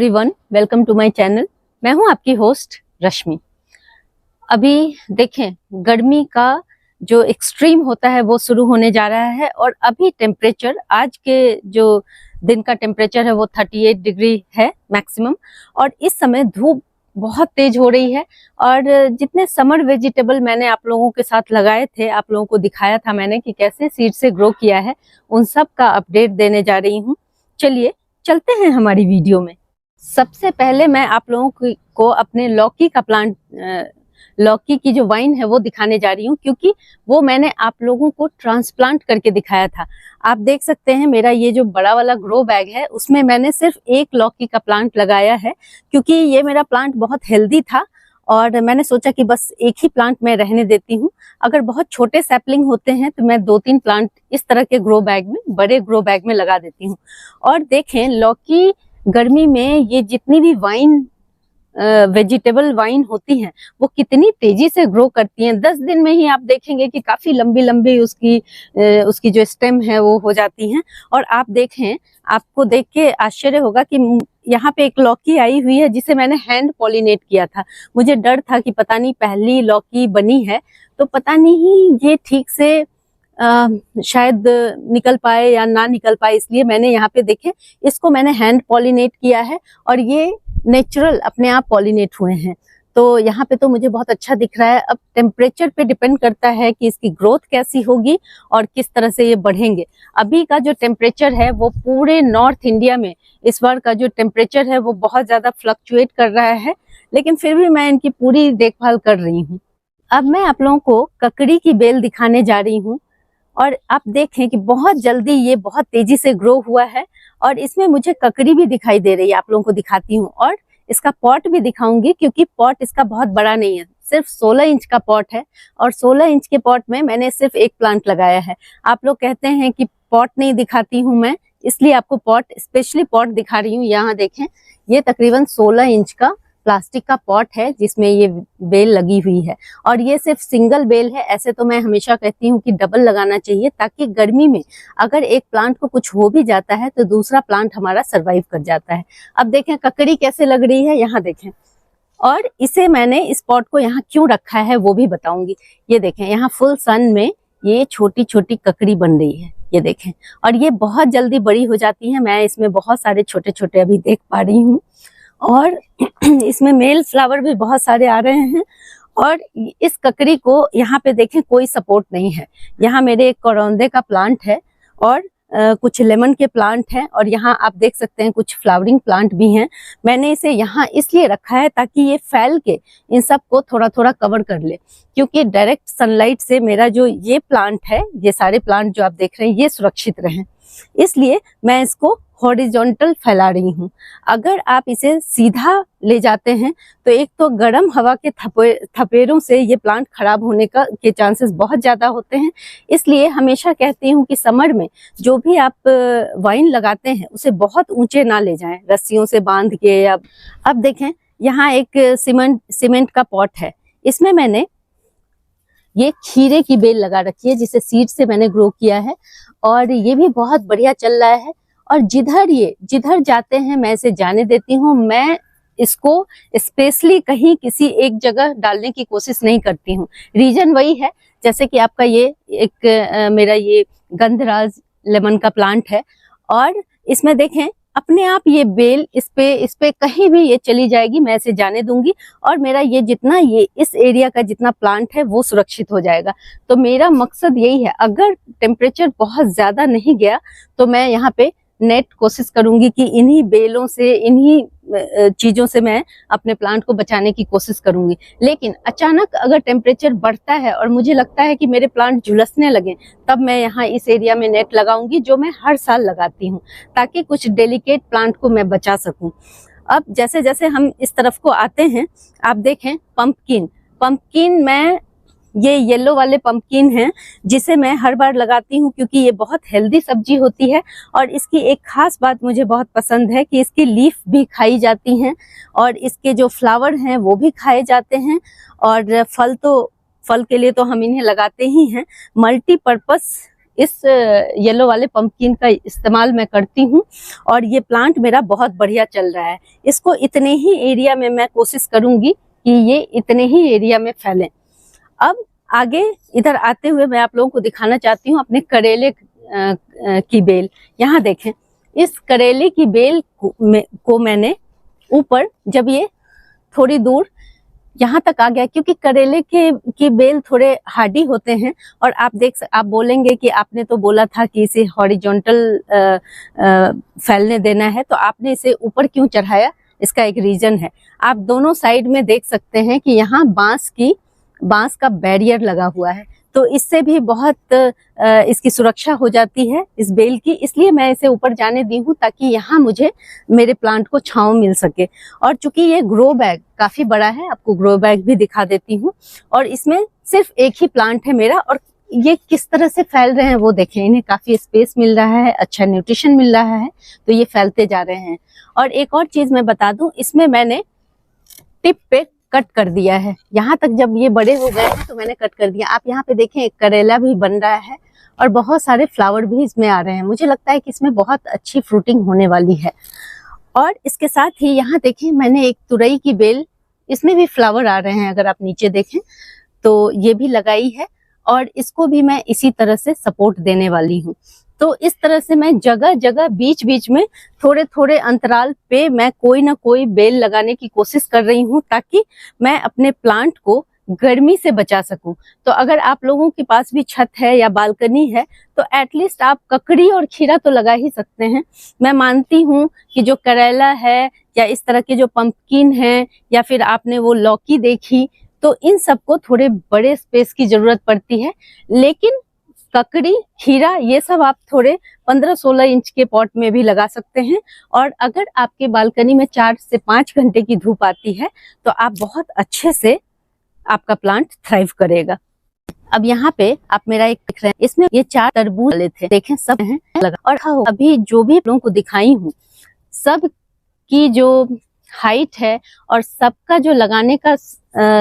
Everyone, welcome to my channel. मैं हूं आपकी होस्ट रश्मि। अभी देखें, गर्मी का जो एक्सट्रीम होता है वो शुरू होने जा रहा है और अभी टेम्परेचर, आज के जो दिन का टेम्परेचर है वो 38 डिग्री है मैक्सिमम। और इस समय धूप बहुत तेज हो रही है और जितने समर वेजिटेबल मैंने आप लोगों के साथ लगाए थे, आप लोगों को दिखाया था मैंने कि कैसे सीड से ग्रो किया है, उन सब का अपडेट देने जा रही हूँ। चलिए चलते हैं हमारी वीडियो में। सबसे पहले मैं आप लोगों को अपने लौकी का प्लांट, लौकी की जो वाइन है वो दिखाने जा रही हूँ, क्योंकि वो मैंने आप लोगों को ट्रांसप्लांट करके दिखाया था। आप देख सकते हैं मेरा ये जो बड़ा वाला ग्रो बैग है उसमें मैंने सिर्फ एक लौकी का प्लांट लगाया है, क्योंकि ये मेरा प्लांट बहुत हेल्दी था और मैंने सोचा कि बस एक ही प्लांट मैं रहने देती हूँ। अगर बहुत छोटे सैपलिंग होते हैं तो मैं 2-3 प्लांट इस तरह के ग्रो बैग में, बड़े ग्रो बैग में लगा देती हूँ। और देखें, लौकी गर्मी में ये जितनी भी वाइन, वेजिटेबल वाइन होती हैं, वो कितनी तेजी से ग्रो करती हैं। 10 दिन में ही आप देखेंगे कि काफी लंबी लंबी उसकी जो स्टेम है वो हो जाती हैं। और आप देखें, आपको देख के आश्चर्य होगा कि यहाँ पे एक लौकी आई हुई है जिसे मैंने हैंड पॉलिनेट किया था। मुझे डर था कि पता नहीं पहली लौकी बनी है तो पता नहीं ये ठीक से शायद निकल पाए या ना निकल पाए, इसलिए मैंने यहाँ पे देखे, इसको मैंने हैंड पॉलिनेट किया है और ये नेचुरल अपने आप पॉलिनेट हुए हैं। तो यहाँ पे तो मुझे बहुत अच्छा दिख रहा है। अब टेम्परेचर पे डिपेंड करता है कि इसकी ग्रोथ कैसी होगी और किस तरह से ये बढ़ेंगे। अभी का जो टेम्परेचर है वो पूरे नॉर्थ इंडिया में इस बार का जो टेम्परेचर है वो बहुत ज्यादा फ्लक्चुएट कर रहा है, लेकिन फिर भी मैं इनकी पूरी देखभाल कर रही हूँ। अब मैं आप लोगों को ककड़ी की बेल दिखाने जा रही हूँ और आप देखें कि बहुत जल्दी ये बहुत तेजी से ग्रो हुआ है और इसमें मुझे ककड़ी भी दिखाई दे रही है, आप लोगों को दिखाती हूँ। और इसका पॉट भी दिखाऊंगी, क्योंकि पॉट इसका बहुत बड़ा नहीं है, सिर्फ 16 इंच का पॉट है और 16 इंच के पॉट में मैंने सिर्फ एक प्लांट लगाया है। आप लोग कहते हैं कि पॉट नहीं दिखाती हूँ मैं, इसलिए आपको पॉट, स्पेशली पॉट दिखा रही हूँ। यहाँ देखें, ये तकरीबन 16 इंच का प्लास्टिक का पॉट है जिसमें ये बेल लगी हुई है और ये सिर्फ सिंगल बेल है। ऐसे तो मैं हमेशा कहती हूँ कि डबल लगाना चाहिए, ताकि गर्मी में अगर एक प्लांट को कुछ हो भी जाता है तो दूसरा प्लांट हमारा सरवाइव कर जाता है। अब देखें ककड़ी कैसे लग रही है, यहाँ देखें। और इसे मैंने, इस पॉट को यहाँ क्यों रखा है वो भी बताऊंगी। ये देखें, यहाँ फुल सन में ये छोटी छोटी ककड़ी बन रही है, ये देखें, और ये बहुत जल्दी बड़ी हो जाती है। मैं इसमें बहुत सारे छोटे छोटे अभी देख पा रही हूँ और इसमें मेल फ्लावर भी बहुत सारे आ रहे हैं। और इस ककड़ी को यहाँ पे देखें, कोई सपोर्ट नहीं है। यहाँ मेरे एक करौंदे का प्लांट है और कुछ लेमन के प्लांट हैं और यहाँ आप देख सकते हैं कुछ फ्लावरिंग प्लांट भी हैं। मैंने इसे यहाँ इसलिए रखा है ताकि ये फैल के इन सब को थोड़ा थोड़ा कवर कर ले, क्योंकि डायरेक्ट सनलाइट से मेरा जो ये प्लांट है, ये सारे प्लांट जो आप देख रहे हैं, ये सुरक्षित रहें, इसलिए मैं इसको हॉरिजॉन्टल फैला रही हूँ। अगर आप इसे सीधा ले जाते हैं तो एक तो गर्म हवा के थपेरों से ये प्लांट खराब होने के चांसेस बहुत ज्यादा होते हैं। इसलिए हमेशा कहती हूँ कि समर में जो भी आप वाइन लगाते हैं उसे बहुत ऊंचे ना ले जाएं, रस्सियों से बांध के। अब देखें, यहाँ एक सीमेंट का पॉट है, इसमें मैंने ये खीरे की बेल लगा रखी है जिसे सीड से मैंने ग्रो किया है और ये भी बहुत बढ़िया चल रहा है। और जिधर जाते हैं मैं इसे जाने देती हूँ। मैं इसको स्पेशली कहीं किसी एक जगह डालने की कोशिश नहीं करती हूँ। रीजन वही है, जैसे कि आपका ये एक मेरा ये गंधराज लेमन का प्लांट है और इसमें देखें अपने आप ये बेल इस पे कहीं भी ये चली जाएगी, मैं इसे जाने दूंगी और मेरा ये जितना, ये इस एरिया का जितना प्लांट है वो सुरक्षित हो जाएगा। तो मेरा मकसद यही है, अगर टेम्परेचर बहुत ज्यादा नहीं गया तो मैं यहाँ पे नेट कोशिश करूंगी कि इन्हीं बेलों से, इन्हीं चीजों से मैं अपने प्लांट को बचाने की कोशिश करूंगी। लेकिन अचानक अगर टेम्परेचर बढ़ता है और मुझे लगता है कि मेरे प्लांट झुलसने लगे, तब मैं यहाँ इस एरिया में नेट लगाऊंगी, जो मैं हर साल लगाती हूँ, ताकि कुछ डेलिकेट प्लांट को मैं बचा सकूं। अब जैसे जैसे हम इस तरफ को आते हैं, आप देखें पंपकिन मैं, ये येलो वाले पंपकिन हैं जिसे मैं हर बार लगाती हूँ, क्योंकि ये बहुत हेल्दी सब्जी होती है और इसकी एक खास बात मुझे बहुत पसंद है कि इसकी लीफ भी खाई जाती हैं और इसके जो फ्लावर हैं वो भी खाए जाते हैं। और फल के लिए तो हम इन्हें लगाते ही हैं। मल्टीपर्पस इस येलो वाले पंपकिन का इस्तेमाल मैं करती हूँ और ये प्लांट मेरा बहुत बढ़िया चल रहा है। इसको इतने ही एरिया में मैं कोशिश करूंगी कि ये इतने ही एरिया में फैलें। अब आगे इधर आते हुए मैं आप लोगों को दिखाना चाहती हूँ अपने करेले की बेल। यहाँ देखें, इस करेले की बेल को मैंने ऊपर, जब ये थोड़ी दूर यहाँ तक आ गया, क्योंकि करेले की बेल थोड़े हार्डी होते हैं और आप बोलेंगे कि आपने तो बोला था कि इसे हॉरिजॉन्टल फैलने देना है, तो आपने इसे ऊपर क्यों चढ़ाया? इसका एक रीजन है। आप दोनों साइड में देख सकते हैं कि यहाँ बांस का बैरियर लगा हुआ है, तो इससे भी बहुत इसकी सुरक्षा हो जाती है इस बेल की। इसलिए मैं इसे ऊपर जाने दी हूँ ताकि यहाँ मुझे मेरे प्लांट को छांव मिल सके। और चूंकि ये ग्रो बैग काफी बड़ा है, आपको ग्रो बैग भी दिखा देती हूँ, और इसमें सिर्फ एक ही प्लांट है मेरा, और ये किस तरह से फैल रहे हैं वो देखें। इन्हें काफी स्पेस मिल रहा है, अच्छा न्यूट्रिशन मिल रहा है, तो ये फैलते जा रहे हैं। और एक और चीज मैं बता दूं, इसमें मैंने टिप पे कट कर दिया है। यहाँ तक जब ये बड़े हो गए हैं तो मैंने कट कर दिया। आप यहाँ पे देखें, एक करेला भी बन रहा है और बहुत सारे फ्लावर भी इसमें आ रहे हैं। मुझे लगता है कि इसमें बहुत अच्छी फ्रूटिंग होने वाली है। और इसके साथ ही यहाँ देखें, मैंने एक तुरई की बेल, इसमें भी फ्लावर आ रहे हैं, अगर आप नीचे देखें तो ये भी लगाई है, और इसको भी मैं इसी तरह से सपोर्ट देने वाली हूँ। तो इस तरह से मैं जगह जगह बीच बीच में थोड़े थोड़े अंतराल पे मैं कोई ना कोई बेल लगाने की कोशिश कर रही हूँ, ताकि मैं अपने प्लांट को गर्मी से बचा सकूं। तो अगर आप लोगों के पास भी छत है या बालकनी है तो एटलीस्ट आप ककड़ी और खीरा तो लगा ही सकते हैं। मैं मानती हूँ कि जो करेला है या इस तरह के जो पंपकिन है, या फिर आपने वो लौकी देखी, तो इन सबको थोड़े बड़े स्पेस की जरूरत पड़ती है। लेकिन ककड़ी, खीरा, ये सब आप थोड़े 15-16 इंच के पॉट में भी लगा सकते हैं। और अगर आपके बालकनी में 4 से 5 घंटे की धूप आती है तो आप बहुत अच्छे से, आपका प्लांट थ्राइव करेगा। अब यहाँ पे आप मेरा एक देख रहे हैं, इसमें ये 4 तरबूज वाले थे, देखें सब हैं लगा। और अभी जो भी लोगों को दिखाई हूँ, सब की जो हाइट है और सबका जो लगाने का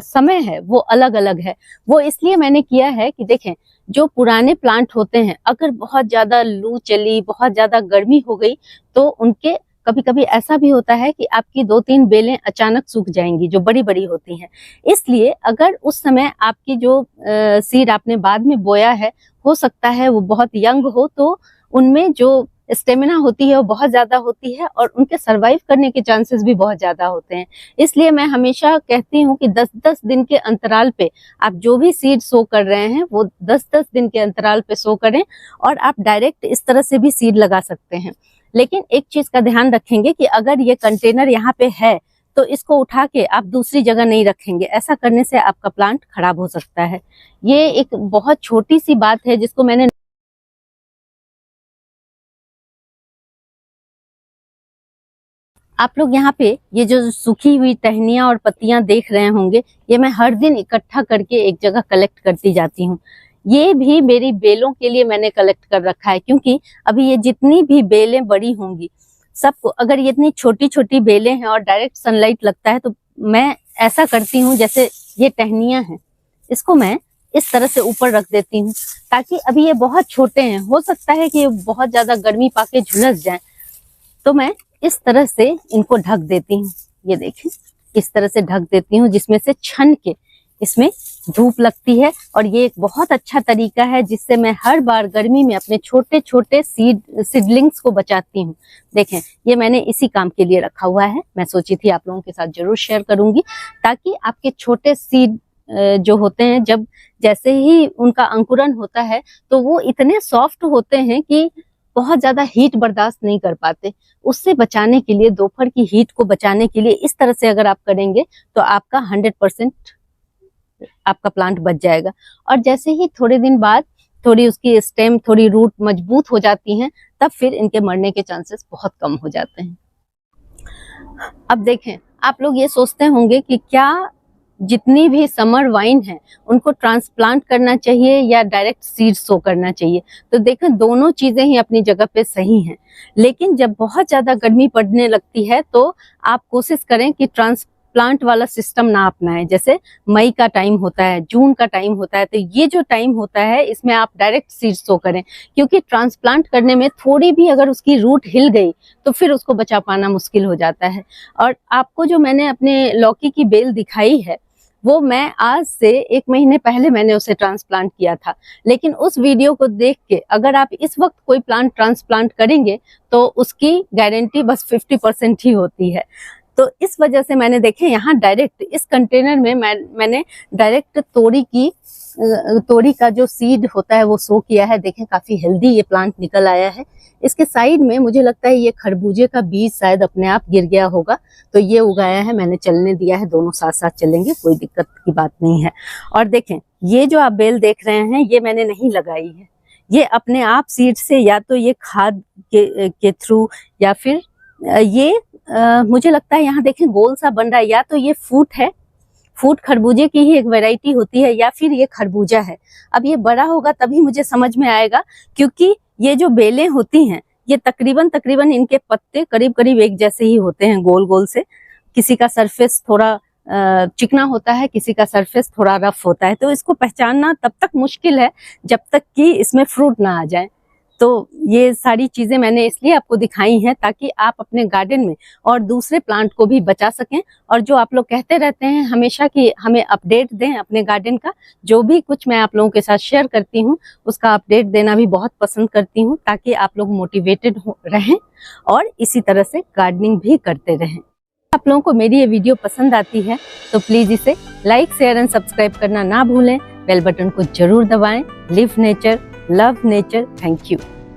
समय है वो अलग अलग है। वो इसलिए मैंने किया है कि देखें, जो पुराने प्लांट होते हैं, अगर बहुत ज्यादा लू चली, बहुत ज्यादा गर्मी हो गई, तो उनके कभी कभी ऐसा भी होता है कि आपकी 2-3 बेलें अचानक सूख जाएंगी, जो बड़ी बड़ी होती हैं। इसलिए अगर उस समय आपकी जो सीड आपने बाद में बोया है, हो सकता है वो बहुत यंग हो, तो उनमें जो स्टेमिना होती है वो बहुत ज्यादा होती है और उनके सरवाइव करने के चांसेस भी बहुत ज्यादा होते हैं। इसलिए मैं हमेशा कहती हूँ कि 10-10 दिन के अंतराल पे आप जो भी सीड सो कर रहे हैं वो 10-10 दिन के अंतराल पे सो करें, और आप डायरेक्ट इस तरह से भी सीड लगा सकते हैं। लेकिन एक चीज का ध्यान रखेंगे कि अगर ये कंटेनर यहाँ पे है तो इसको उठा के आप दूसरी जगह नहीं रखेंगे। ऐसा करने से आपका प्लांट खराब हो सकता है। ये एक बहुत छोटी सी बात है जिसको मैंने आप लोग यहाँ पे ये जो सूखी हुई टहनियां और पत्तियां देख रहे होंगे, ये मैं हर दिन इकट्ठा करके एक जगह कलेक्ट करती जाती हूँ। ये भी मेरी बेलों के लिए मैंने कलेक्ट कर रखा है, क्योंकि अभी ये जितनी भी बेलें बड़ी होंगी, सबको, अगर ये इतनी छोटी छोटी बेलें हैं और डायरेक्ट सनलाइट लगता है, तो मैं ऐसा करती हूँ, जैसे ये टहनियां हैं, इसको मैं इस तरह से ऊपर रख देती हूँ, ताकि अभी ये बहुत छोटे हैं, हो सकता है कि ये बहुत ज्यादा गर्मी पाके झुलस जाए, तो मैं इस तरह से इनको ढक देती हूँ। ये देखें, इस तरह से ढक देती हूँ, जिसमें से छन के इसमें धूप लगती है। और ये एक बहुत अच्छा तरीका है जिससे मैं हर बार गर्मी में अपने छोटे छोटे सीडलिंग्स को बचाती हूँ। देखें, ये मैंने इसी काम के लिए रखा हुआ है। मैं सोची थी आप लोगों के साथ जरूर शेयर करूंगी, ताकि आपके छोटे सीड जो होते हैं, जब जैसे ही उनका अंकुरन होता है तो वो इतने सॉफ्ट होते हैं कि बहुत ज्यादा हीट बर्दाश्त नहीं कर पाते। उससे बचाने के लिए, दोपहर की हीट को बचाने के लिए इस तरह से अगर आप करेंगे तो आपका 100% आपका प्लांट बच जाएगा। और जैसे ही थोड़े दिन बाद थोड़ी उसकी स्टेम, थोड़ी रूट मजबूत हो जाती हैं, तब फिर इनके मरने के चांसेस बहुत कम हो जाते हैं। अब देखें, आप लोग ये सोचते होंगे कि क्या जितनी भी समर वाइन है उनको ट्रांसप्लांट करना चाहिए या डायरेक्ट सीड सो करना चाहिए। तो देखें, दोनों चीजें ही अपनी जगह पे सही हैं, लेकिन जब बहुत ज्यादा गर्मी पड़ने लगती है तो आप कोशिश करें कि ट्रांसप्लांट ट्रांसप्लांट वाला सिस्टम ना अपनाएं। जैसे मई का टाइम होता है, जून का टाइम होता है, तो ये जो टाइम होता है इसमें आप डायरेक्ट सीड सो करें, क्योंकि ट्रांसप्लांट करने में थोड़ी भी अगर उसकी रूट हिल गई तो फिर उसको बचा पाना मुश्किल हो जाता है। और आपको जो मैंने अपने लौकी की बेल दिखाई है वो मैं आज से 1 महीने पहले मैंने उसे ट्रांसप्लांट किया था, लेकिन उस वीडियो को देख के अगर आप इस वक्त कोई प्लांट ट्रांसप्लांट करेंगे तो उसकी गारंटी बस 50% ही होती है। तो इस वजह से मैंने देखे यहाँ डायरेक्ट इस कंटेनर में मैंने डायरेक्ट तोरी का जो सीड होता है वो सो किया है। देखें काफी हेल्दी ये प्लांट निकल आया है। इसके साइड में मुझे लगता है ये खरबूजे का बीज शायद अपने आप गिर गया होगा, तो ये उगाया है मैंने, चलने दिया है, दोनों साथ साथ चलेंगे, कोई दिक्कत की बात नहीं है। और देखें ये जो आप बेल देख रहे हैं ये मैंने नहीं लगाई है, ये अपने आप सीड से, या तो ये खाद के थ्रू या फिर ये मुझे लगता है यहाँ देखें गोल सा बन रहा है, या तो ये फूट है, फूट खरबूजे की ही एक वैरायटी होती है, या फिर ये खरबूजा है। अब ये बड़ा होगा तभी मुझे समझ में आएगा, क्योंकि ये जो बेलें होती हैं ये तकरीबन इनके पत्ते करीब करीब एक जैसे ही होते हैं, गोल गोल से। किसी का सरफेस थोड़ा चिकना होता है, किसी का सरफेस थोड़ा रफ होता है, तो इसको पहचानना तब तक मुश्किल है जब तक कि इसमें फ्रूट ना आ जाए। तो ये सारी चीजें मैंने इसलिए आपको दिखाई हैं ताकि आप अपने गार्डन में और दूसरे प्लांट को भी बचा सकें। और जो आप लोग कहते रहते हैं हमेशा कि हमें अपडेट दें अपने गार्डन का, जो भी कुछ मैं आप लोगों के साथ शेयर करती हूँ उसका अपडेट देना भी बहुत पसंद करती हूँ, ताकि आप लोग मोटिवेटेड रहें और इसी तरह से गार्डनिंग भी करते रहें। आप लोगों को मेरी ये वीडियो पसंद आती है तो प्लीज इसे लाइक, शेयर एंड सब्सक्राइब करना ना भूलें। बेल बटन को जरूर दबाएं। Live nature, love nature. Thank you.